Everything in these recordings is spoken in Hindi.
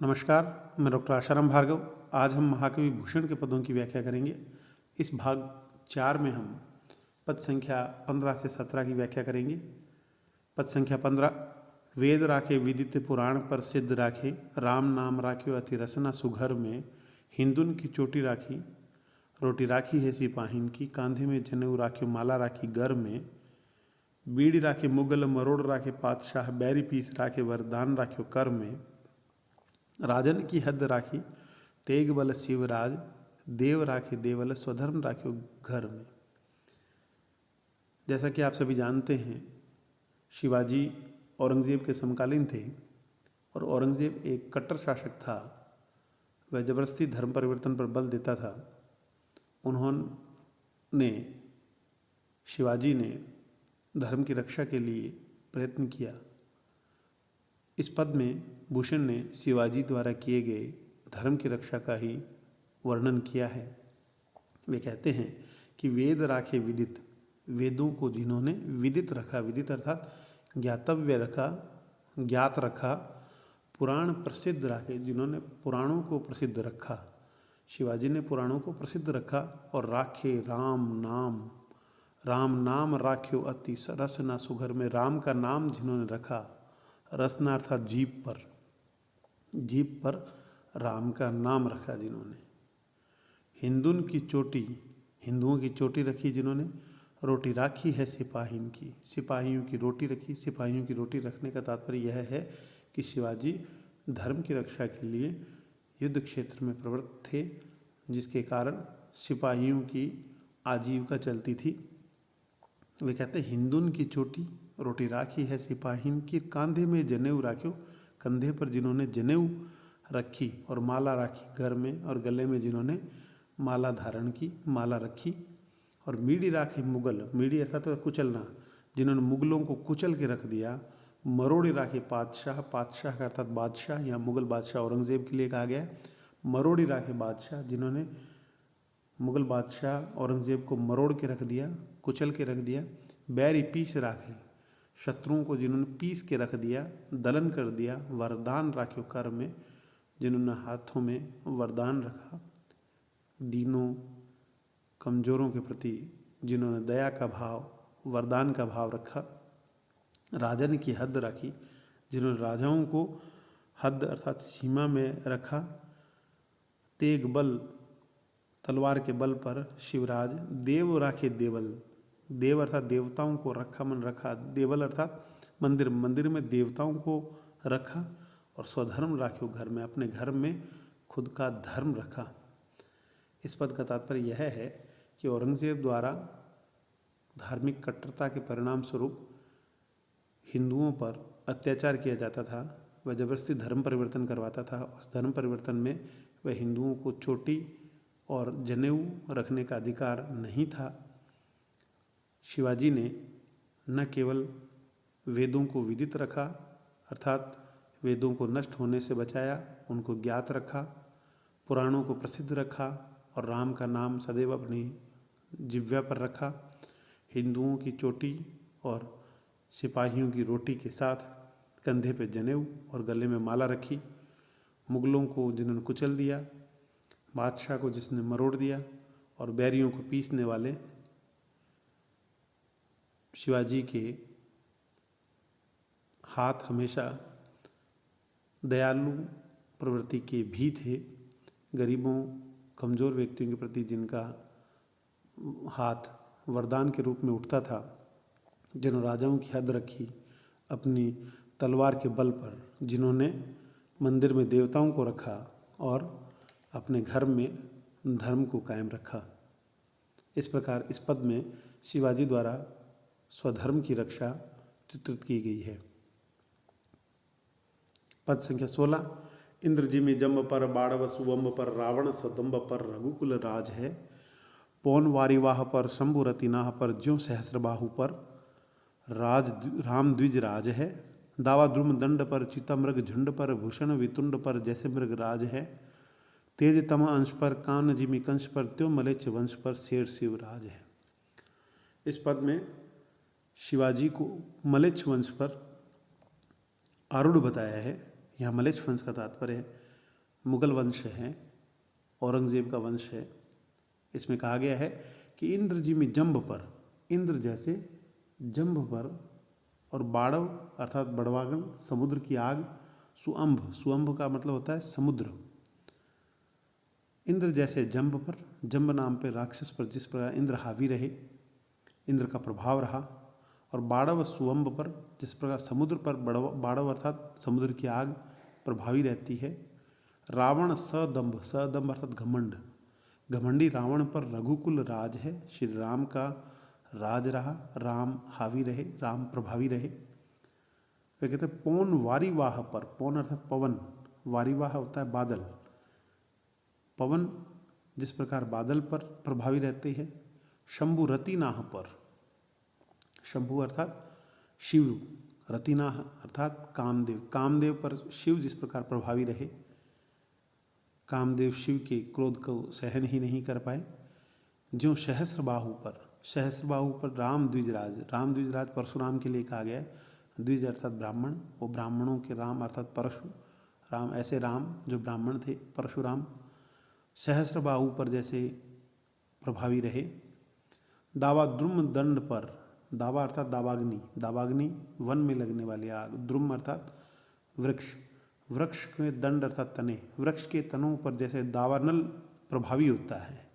नमस्कार, मैं डॉक्टर आशाराम भार्गव। आज हम महाकवि भूषण के पदों की व्याख्या करेंगे। इस भाग 4 में हम पद संख्या 15 से 17 की व्याख्या करेंगे। पद संख्या 15। वेद राखे विदित पुराण पर सिद्ध राखे, राम नाम राख्यो अति रसना सुघर में, हिंदुन की चोटी राखी, रोटी राखी है सिपाहीन की, कांधे में जनेऊ राख्यो माला राखी घर में, बीड़ी राखे मुगल मरोड़ राखे पातशाह, बैरी पीस राखे वरदान राख्यो कर में, राजन की हद राखी तेग बल शिवराज, देव राखे देवल स्वधर्म राख्यो घर में। जैसा कि आप सभी जानते हैं, शिवाजी औरंगज़ेब के समकालीन थे और औरंगज़ेब एक कट्टर शासक था। वह जबरदस्ती धर्म परिवर्तन पर बल देता था। उन्होंने शिवाजी ने धर्म की रक्षा के लिए प्रयत्न किया। इस पद में भूषण ने शिवाजी द्वारा किए गए धर्म की रक्षा का ही वर्णन किया है। वे कहते हैं कि वेद राखे विदित, वेदों को जिन्होंने विदित रखा, विदित अर्थात ज्ञातव्य रखा, ज्ञात रखा, पुराण प्रसिद्ध राखे, जिन्होंने पुराणों को प्रसिद्ध रखा। शिवाजी ने पुराणों को प्रसिद्ध रखा और राखे राम नाम, राम नाम राख्यो अति रसना सुघर में, राम का नाम जिन्होंने रखा, रसना अर्थात जीभ पर, जीभ पर राम का नाम रखा जिन्होंने। हिंदुन की चोटी, हिंदुओं की चोटी रखी जिन्होंने, रोटी राखी है सिपाहीन की, सिपाहियों की रोटी रखी। सिपाहियों की रोटी रखने का तात्पर्य यह है कि शिवाजी धर्म की रक्षा के लिए युद्ध क्षेत्र में प्रवृत्त थे, जिसके कारण सिपाहियों की आजीविका चलती थी। वे कहते हैं हिंदुन की चोटी, रोटी राखी है सिपाहीन की, कांधे में जनेऊ राख्यो, कंधे पर जिन्होंने जनेऊ रखी और माला राखी घर में, और गले में जिन्होंने माला धारण की, माला रखी। और मीड़ी राखी मुगल, मीड़ी अर्थात कुचलना, जिन्होंने मुगलों को कुचल के रख दिया। मरोड़ी राखी पातशाह, पातशाह का अर्थात बादशाह, या मुगल बादशाह औरंगज़ेब के लिए कहा गया। मरोड़ी राखी बादशाह, जिन्होंने मुगल बादशाह औरंगज़ेब को मरोड़ के रख दिया, कुचल के रख दिया। बैरी पीस राखे, शत्रुओं को जिन्होंने पीस के रख दिया, दलन कर दिया। वरदान राख्यो कर में, जिन्होंने हाथों में वरदान रखा, दीनों कमज़ोरों के प्रति जिन्होंने दया का भाव, वरदान का भाव रखा। राजन की हद राखी, जिन्होंने राजाओं को हद अर्थात सीमा में रखा। तेग बल, तलवार के बल पर शिवराज। देव राखे देवल, देव अर्थात देवताओं को रखा, मन रखा। देवल अर्थात मंदिर, मंदिर में देवताओं को रखा। और स्वधर्म राख्यो घर में, अपने घर में खुद का धर्म रखा। इस पद का तात्पर्य यह है कि औरंगज़ेब द्वारा धार्मिक कट्टरता के परिणाम स्वरूप हिंदुओं पर अत्याचार किया जाता था। वह जबरदस्ती धर्म परिवर्तन करवाता था। उस धर्म परिवर्तन में वह हिंदुओं को चोटी और जनेऊ रखने का अधिकार नहीं था। शिवाजी ने न केवल वेदों को विदित रखा, अर्थात वेदों को नष्ट होने से बचाया, उनको ज्ञात रखा, पुराणों को प्रसिद्ध रखा और राम का नाम सदैव अपनी जिह्वा पर रखा। हिंदुओं की चोटी और सिपाहियों की रोटी के साथ कंधे पे जनेऊ और गले में माला रखी। मुगलों को जिन्होंने कुचल दिया, बादशाह को जिसने मरोड़ दिया, और बैरियों को पीसने वाले शिवाजी के हाथ हमेशा दयालु प्रवृत्ति के भी थे। गरीबों, कमज़ोर व्यक्तियों के प्रति जिनका हाथ वरदान के रूप में उठता था, जिन्होंने राजाओं की हद रखी अपनी तलवार के बल पर, जिन्होंने मंदिर में देवताओं को रखा और अपने घर में धर्म को कायम रखा। इस प्रकार इस पद में शिवाजी द्वारा स्वधर्म की रक्षा चित्रित की गई है। पद संख्या 16। इंद्र जिमि जम्ब पर, बाड़व सुवम्ब पर, रावण स्वदम्ब पर, रघुकुल राज है। पौन वारिवाह पर, शंभु रतिनाह पर, ज्यों सहस्रबाहु पर, राम द्विज राज है। दावा द्रुम दंड पर, चितमृग झुंड पर, भूषण वितुंड पर, जैसे मृग राज है। तेज तम अंश पर, कान जिमि कंश पर, त्यों मलेच्छ वंश पर, शेर शिवराज है। इस पद में शिवाजी को मलेच्छ वंश पर आरूढ़ बताया है। यहाँ मलेच्छ वंश का तात्पर्य है मुगल वंश है, औरंगजेब का वंश है। इसमें कहा गया है कि इंद्र जिमि जंब पर, इंद्र जैसे जंब पर, और बाड़व अर्थात बड़वागन, समुद्र की आग, सुअंभ, सुअंभ का मतलब होता है समुद्र। इंद्र जैसे जंब पर, जंब नाम पे राक्षस पर जिस प्रकार इंद्र हावी रहे, इंद्र का प्रभाव रहा, और बाड़व सुअंभ पर जिस प्रकार समुद्र पर बाड़व अर्थात समुद्र की आग प्रभावी रहती है। रावण सदंभ, सदंभ अर्थात घमंड, घमंडी रावण पर रघुकुल राज है, श्री राम का राज रहा, राम हावी रहे, राम प्रभावी रहे। वे कहते हैं पौन वारीवाह पर, पौन अर्थात पवन, वारीवाह होता है बादल, पवन जिस प्रकार बादल पर प्रभावी रहते हैं। शंभु रतिनाह पर, शंभु अर्थात शिव, रतिनाह अर्थात कामदेव, कामदेव पर शिव जिस प्रकार प्रभावी रहे, कामदेव शिव के क्रोध को सहन ही नहीं कर पाए। जो सहस्रबाहु पर, सहस्रबाहु पर राम द्विजराज, राम द्विजराज परशुराम के लिए कहा गया है। द्विज अर्थात ब्राह्मण, वो ब्राह्मणों के राम अर्थात परशु राम, ऐसे राम जो ब्राह्मण थे परशुराम, सहस्रबाहु पर जैसे प्रभावी रहे। दावा द्रुम दंड पर, दावा अर्थात दावाग्नि, दावाग्नि वन में लगने वाली आग, द्रुम अर्थात वृक्ष, वृक्ष के दंड अर्थात तने, वृक्ष के तनों पर जैसे दावानल प्रभावी होता है।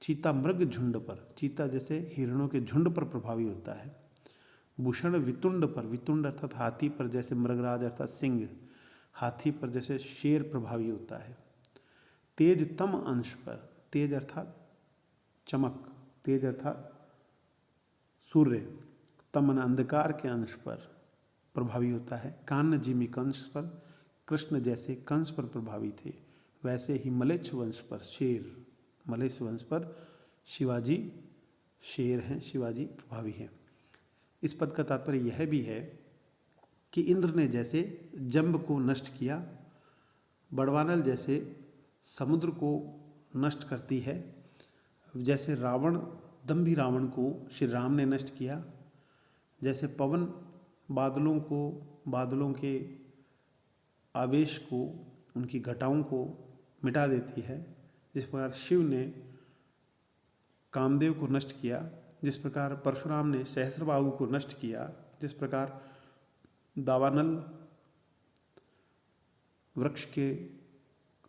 चीता मृग झुंड पर, चीता जैसे हिरणों के झुंड पर प्रभावी होता है। भूषण वितुंड पर, वितुंड अर्थात हाथी पर जैसे मृगराज अर्थात सिंह, हाथी पर जैसे शेर प्रभावी होता है। तेज तम अंश पर, तेज अर्थात चमक, तेज अर्थात सूर्य, तमन अंधकार के अंश पर प्रभावी होता है। कान्ह जिमी कंस पर, कृष्ण जैसे कंस पर प्रभावी थे, वैसे ही मलेच्छ वंश पर शेर, मलेच्छ वंश पर शिवाजी शेर हैं, शिवाजी प्रभावी हैं। इस पद का तात्पर्य यह भी है कि इंद्र ने जैसे जंब को नष्ट किया, बड़वानल जैसे समुद्र को नष्ट करती है, जैसे रावण दंभी रावण को श्री राम ने नष्ट किया, जैसे पवन बादलों को, बादलों के आवेश को, उनकी घटाओं को मिटा देती है, जिस प्रकार शिव ने कामदेव को नष्ट किया, जिस प्रकार परशुराम ने सहस्रबाहु को नष्ट किया, जिस प्रकार दावानल वृक्ष के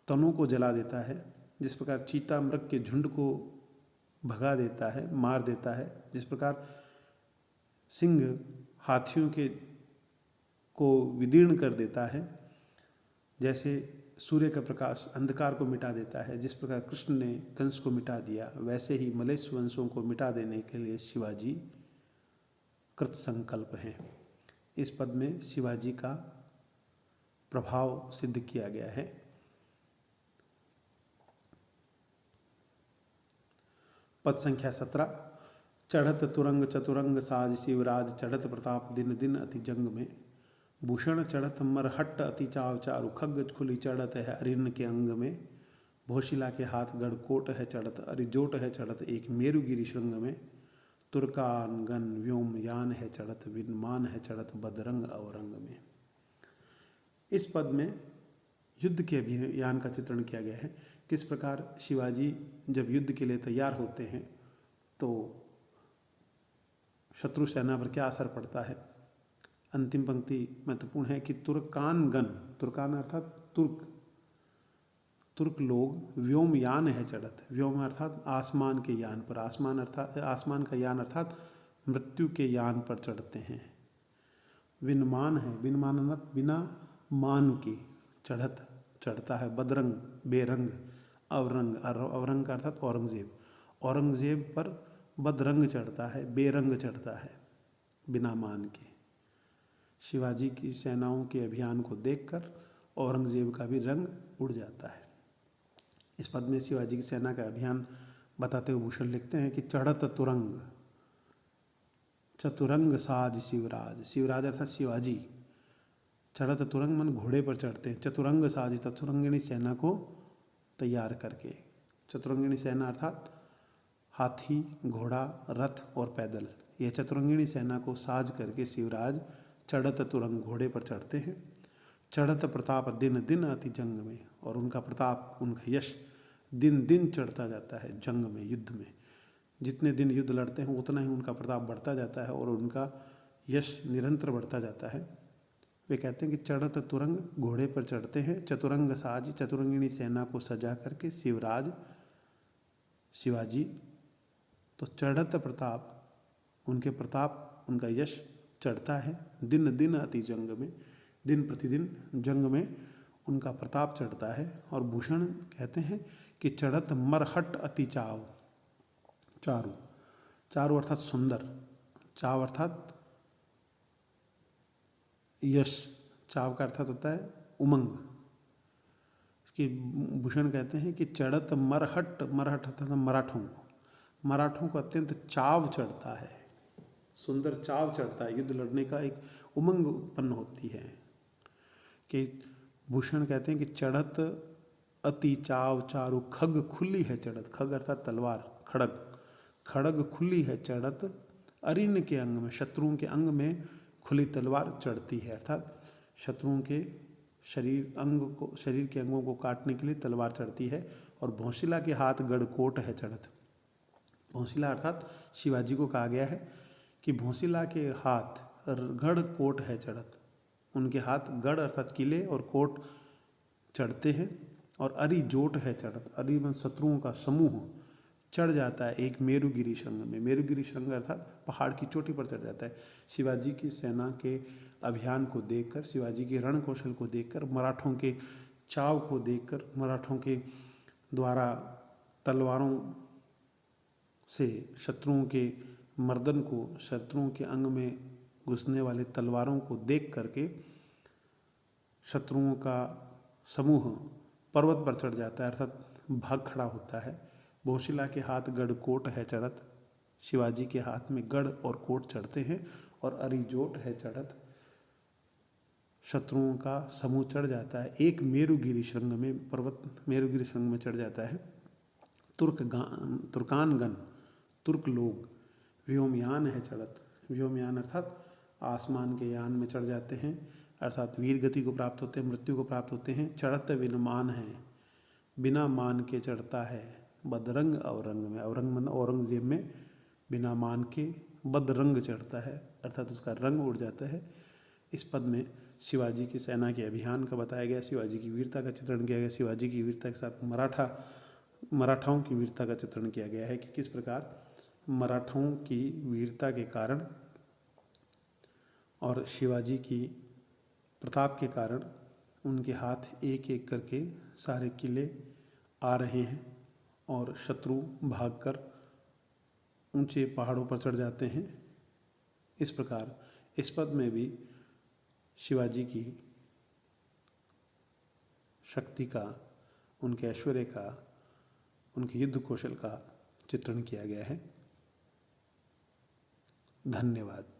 तनों को जला देता है, जिस प्रकार चीता मृग के झुंड को भगा देता है, मार देता है, जिस प्रकार सिंह हाथियों के को विदीर्ण कर देता है, जैसे सूर्य का प्रकाश अंधकार को मिटा देता है, जिस प्रकार कृष्ण ने कंस को मिटा दिया, वैसे ही मलेच्छ वंशों को मिटा देने के लिए शिवाजी कृत संकल्प हैं। इस पद में शिवाजी का प्रभाव सिद्ध किया गया है। पद संख्या 17। चढ़त तुरंग चतुरंग साज शिवराज, चढ़त प्रताप दिन दिन अति जंग में। भूषण चढ़त मरहट्ट अति चाव चारु, खग्ग खुली चढ़त है अरिन्न के अंग में। भोशिला के हाथ गढ़कोट है चढ़त, अरिजोट है चढ़त एक मेरुगिरि श्रृंग में। तुर्कान गन व्योम यान है चढ़त, विमान है चढ़त बदरंग अवरंग में। इस पद में युद्ध के अभियान का चित्रण किया गया है। किस प्रकार शिवाजी जब युद्ध के लिए तैयार होते हैं तो शत्रु सेना पर क्या असर पड़ता है। अंतिम पंक्ति महत्वपूर्ण है कि तुर्कान गन, तुर्कान अर्थात तुर्क, तुर्क लोग व्योमयान है चढ़त, व्योम अर्थात आसमान के यान पर, आसमान अर्थात आसमान का यान अर्थात मृत्यु के यान पर चढ़ते हैं। विनमान है, विनमान अर्थात बिना मान के चढ़त, चढ़ता है। बदरंग बेरंग, अवरंग, अवरंग का अर्थात औरंगजेब, औरंगजेब पर बदरंग चढ़ता है, बेरंग चढ़ता है, बिना मान के। शिवाजी की सेनाओं के अभियान को देखकर औरंगजेब का भी रंग उड़ जाता है। इस पद में शिवाजी की सेना का अभियान बताते हुए भूषण लिखते हैं कि चढ़त तुरंग, चतुरंग साज शिवराज, शिवराज अर्थात शिवाजी, चढ़त तुरंग मन घोड़े पर चढ़ते हैं, चतुरंग साज चतुरंगिणी सेना को तैयार करके। चतुरंगिणी सेना अर्थात हाथी, घोड़ा, रथ और पैदल, यह चतुरंगिणी सेना को साज करके शिवराज चढ़त तुरंग घोड़े पर चढ़ते हैं। चढ़त प्रताप दिन दिन अति जंग में, और उनका प्रताप, उनका यश दिन दिन चढ़ता जाता है जंग में, युद्ध में। जितने दिन युद्ध लड़ते हैं उतना ही उनका प्रताप बढ़ता जाता है और उनका यश निरंतर बढ़ता जाता है। वे कहते हैं कि चढ़त तुरंग, घोड़े पर चढ़ते हैं, चतुरंग साज, चतुरंगिणी सेना को सजा करके शिवराज शिवाजी। तो चढ़त प्रताप, उनके प्रताप, उनका यश चढ़ता है दिन दिन अति जंग में, दिन प्रतिदिन जंग में उनका प्रताप चढ़ता है। और भूषण कहते हैं कि चढ़त मरहट अति चाव, चारु, चारु अर्थात सुंदर, चाव अर्थात यश, चाव का अर्थात होता है उमंग। कि भूषण कहते हैं कि चढ़त मरहट, मरहट अर्थात मराठों को, मराठों को अत्यंत चाव चढ़ता है, सुंदर चाव चढ़ता है, युद्ध लड़ने का एक उमंग उत्पन्न होती है। कि भूषण कहते हैं कि चढ़त अति चाव चारु, खग खुली है चढ़त, खग अर्थात तलवार, खड़ग, खड़ग खुली है चढ़त, अरिन के अंग में, शत्रुओं के अंग में खुली तलवार चढ़ती है, अर्थात शत्रुओं के शरीर के अंगों को काटने के लिए तलवार चढ़ती है। और भौंसिला के हाथ गढ़कोट है चढ़त, भौंसिला अर्थात शिवाजी को कहा गया है कि भौंसिला के हाथ गढ़कोट है चढ़त, उनके हाथ गढ़ अर्थात किले और कोट चढ़ते हैं। और अरि जोट है चढ़त, अरि में शत्रुओं का समूह चढ़ जाता है एक मेरुगिरी श्रृंग में, मेरुगिरी श्रृंग अर्थात पहाड़ की चोटी पर चढ़ जाता है। शिवाजी की सेना के अभियान को देखकर, शिवाजी के रण कौशल को देखकर, मराठों के चाव को देखकर, मराठों के द्वारा तलवारों से शत्रुओं के मर्दन को, शत्रुओं के अंग में घुसने वाले तलवारों को देख करके शत्रुओं का समूह पर्वत पर चढ़ जाता है, अर्थात भाग खड़ा होता है। भौंसिला के हाथ गढ़कोट है चढ़त, शिवाजी के हाथ में गढ़ और कोट चढ़ते हैं। और अरिजोट है चढ़त, शत्रुओं का समूह चढ़ जाता है एक मेरुगिरी श्रृंग में, पर्वत मेरुगिरी श्रृंग में चढ़ जाता है। तुर्कानगण, तुर्क लोग, व्योमयान है चढ़त, व्योमयान अर्थात आसमान के यान में चढ़ जाते हैं, अर्थात वीर गति को प्राप्त होते हैं, मृत्यु को प्राप्त होते हैं। चढ़त विनमान है, बिना मान के चढ़ता है बदरंग अवरंग में, अवरंग मतलब औरंगजेब में, बिना मान के बदरंग चढ़ता है, अर्थात उसका रंग उड़ जाता है। इस पद में शिवाजी की सेना के अभियान का बताया गया, शिवाजी की वीरता का चित्रण किया गया, शिवाजी की वीरता के साथ मराठाओं की वीरता का चित्रण किया गया है कि किस प्रकार मराठाओं की वीरता के कारण और शिवाजी की प्रताप के कारण उनके हाथ एक एक करके सारे किले आ रहे हैं और शत्रु भागकर ऊंचे पहाड़ों पर चढ़ जाते हैं। इस प्रकार इस पद में भी शिवाजी की शक्ति का, उनके ऐश्वर्य का, उनके युद्ध कौशल का चित्रण किया गया है। धन्यवाद।